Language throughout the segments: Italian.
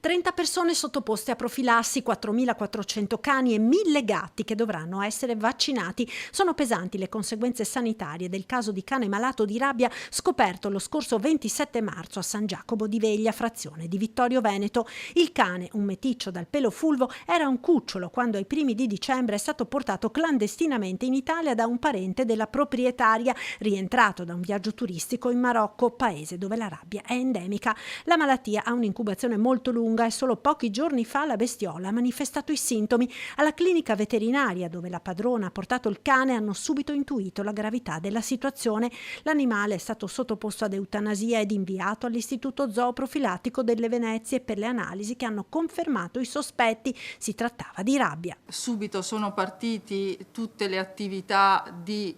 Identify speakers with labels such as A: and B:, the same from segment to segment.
A: 30 persone sottoposte a profilassi, 4.400 cani e 1.000 gatti che dovranno essere vaccinati. Sono pesanti le conseguenze sanitarie del caso di cane malato di rabbia scoperto lo scorso 27 marzo a San Giacomo di Veglia, frazione di Vittorio Veneto. Il cane, un meticcio dal pelo fulvo, era un cucciolo quando ai primi di dicembre è stato portato clandestinamente in Italia da un parente della proprietaria, rientrato da un viaggio turistico in Marocco, paese dove la rabbia è endemica. La malattia ha un'incubazione molto lunga e solo pochi giorni fa la bestiola ha manifestato i sintomi. Alla clinica veterinaria dove la padrona ha portato il cane hanno subito intuito la gravità della situazione. L'animale è stato sottoposto ad eutanasia ed inviato all'Istituto Zooprofilattico delle Venezie per le analisi che hanno confermato i sospetti. Si trattava di rabbia.
B: Subito sono partiti tutte le attività di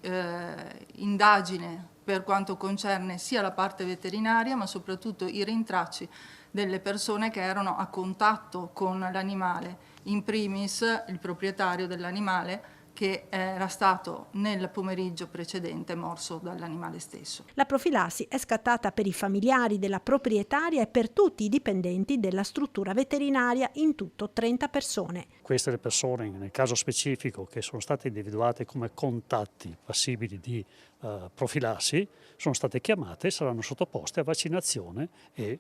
B: indagine per quanto concerne sia la parte veterinaria ma soprattutto i rintracci delle persone che erano a contatto con l'animale, in primis il proprietario dell'animale che era stato nel pomeriggio precedente morso dall'animale stesso.
A: La profilassi è scattata per i familiari della proprietaria e per tutti i dipendenti della struttura veterinaria, in tutto 30 persone.
C: Queste le persone, nel caso specifico, che sono state individuate come contatti passibili di profilassi, sono state chiamate e saranno sottoposte a vaccinazione e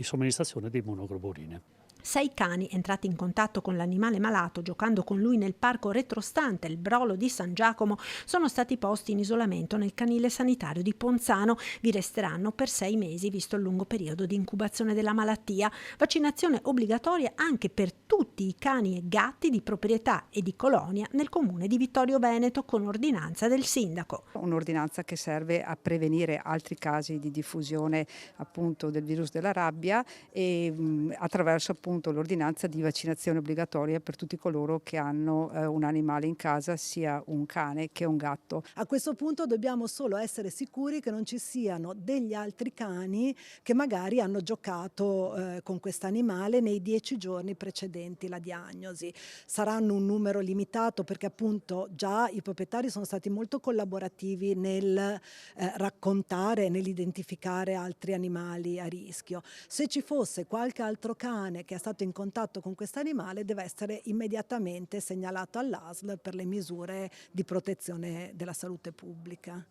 C: somministrazione di immunoglobuline.
A: 6 cani entrati in contatto con l'animale malato giocando con lui nel parco retrostante il Brolo di San Giacomo sono stati posti in isolamento nel canile sanitario di Ponzano. Vi resteranno per 6 mesi visto il lungo periodo di incubazione della malattia. Vaccinazione obbligatoria anche per tutti i cani e gatti di proprietà e di colonia nel comune di Vittorio Veneto con ordinanza del sindaco.
D: Un'ordinanza che serve a prevenire altri casi di diffusione appunto del virus della rabbia e attraverso appunto l'ordinanza di vaccinazione obbligatoria per tutti coloro che hanno un animale in casa, sia un cane che un gatto.
E: A questo punto dobbiamo solo essere sicuri che non ci siano degli altri cani che magari hanno giocato con questo animale nei 10 giorni precedenti la diagnosi. Saranno un numero limitato perché appunto già i proprietari sono stati molto collaborativi nel raccontare, nell'identificare altri animali a rischio. Se ci fosse qualche altro cane che è stato in contatto con questo animale deve essere immediatamente segnalato all'ASL per le misure di protezione della salute pubblica.